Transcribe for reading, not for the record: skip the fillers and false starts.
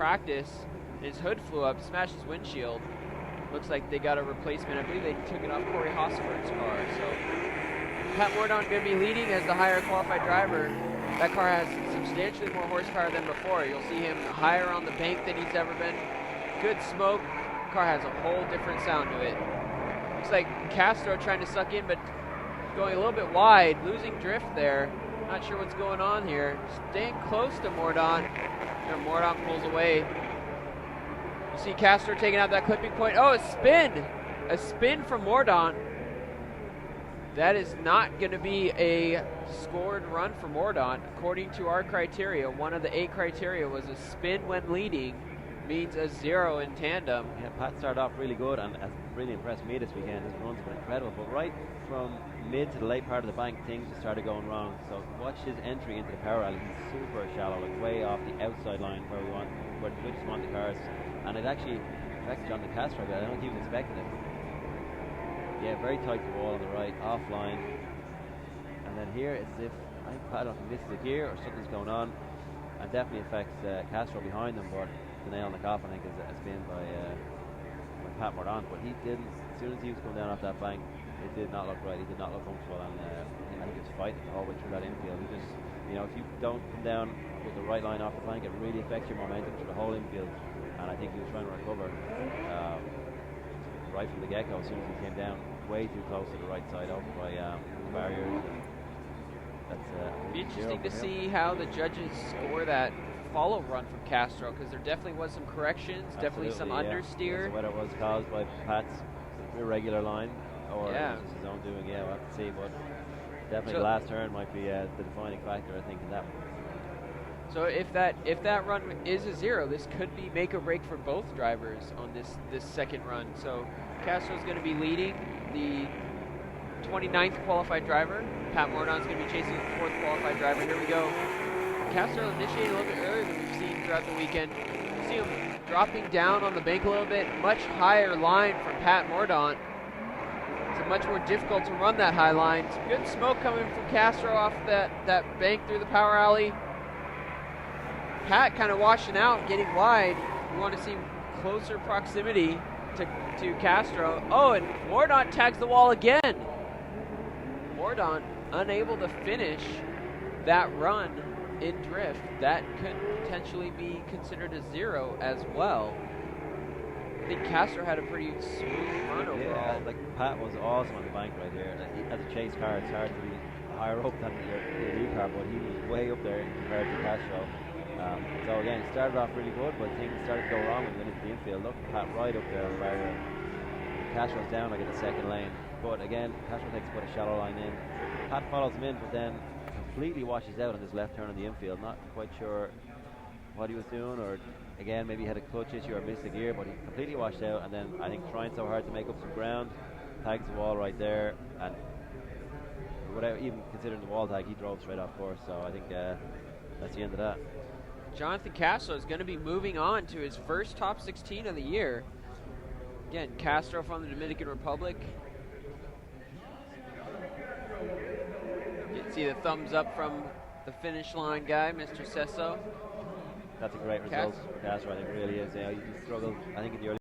practice. His hood flew up, smashed his windshield. Looks like they got a replacement. I believe they took it off Corey Hosford's car. So Pat Mourdant going to be leading as the higher qualified driver. That car has substantially more horsepower than before. You'll see him higher on the bank than he's ever been. Good smoke. Car has a whole different sound to it. Looks like Castro trying to suck in, but going a little bit wide, losing drift there. Not sure what's going on here. Staying close to Mourdant. Mourdant pulls away. You see Castro taking out that clipping point. Oh, a spin! A spin from Mourdant. That is not going to be a scored run for Mourdant. According to our criteria, one of the 8 criteria was a spin when leading means a 0 in tandem. Yeah, Pat started off really good and has really impressed me this weekend. His runs were incredible, but right from mid to the late part of the bank, things just started going wrong. So watch his entry into the power alley. He's super shallow, like way off the outside line where we just want the cars. And it actually affected Jhonattan Castro. I don't think he was expecting it. Yeah, very tight to the wall on the right, offline. And then here it's as if, I don't think this is a gear or something's going on. And definitely affects Castro behind them, but the nail in the coffin, I think, is a spin by Pat Mourdant. But he didn't, as soon as he was coming down off that bank, it did not look right. He did not look comfortable, and I think he was fighting the whole way through that infield. He just, if you don't come down with the right line off the bank, it really affects your momentum through the whole infield. And I think he was trying to recover right from the get-go as soon as he came down, way too close to the right side, over by barriers. It'd be interesting to see how the judges score that follow run from Castro, because there definitely was some corrections, definitely some understeer. Whether it was caused by Pat's irregular line or it was just his own doing, we'll have to see. But definitely the last turn might be the defining factor, I think, in that one. So if that run is a 0, this could be make or break for both drivers on this second run. So Castro's going to be leading the 29th qualified driver. Pat Mourdant's going to be chasing the 4th qualified driver. Here we go. Castro initiated a little bit earlier than we've seen throughout the weekend. You see him dropping down on the bank a little bit. Much higher line from Pat Mourdant. It's much more difficult to run that high line. Some good smoke coming from Castro off that bank through the power alley. Pat kind of washing out, getting wide. We want to see closer proximity to Castro. Oh, and Mourdant tags the wall again. Mourdant unable to finish that run in drift. That could potentially be considered a 0 as well. I think Castro had a pretty smooth run overall. Yeah, like Pat was awesome on the bank right here. As a chase car, it's hard to be higher up than the lead car, but he was way up there compared to Castro. So again, it started off really good, but things started to go wrong when he went into the infield. Look, Pat right up there on the barrier. Castro's down like in the second lane. But again, Castro takes quite a shallow line in. Pat follows him in, but then completely washes out on this left turn in the infield. Not quite sure what he was doing, or again, maybe he had a clutch issue or missed a gear, but he completely washed out. And then I think trying so hard to make up some ground, tags the wall right there, and without even considering the wall tag, he drove straight off course. So I think that's the end of that. Jhonattan Castro is going to be moving on to his first top 16 of the year. Again, Castro from the Dominican Republic. You can see the thumbs up from the finish line guy, Mr. Sesso. That's a great result for Castro, I think it really is. He struggled, I think, in the early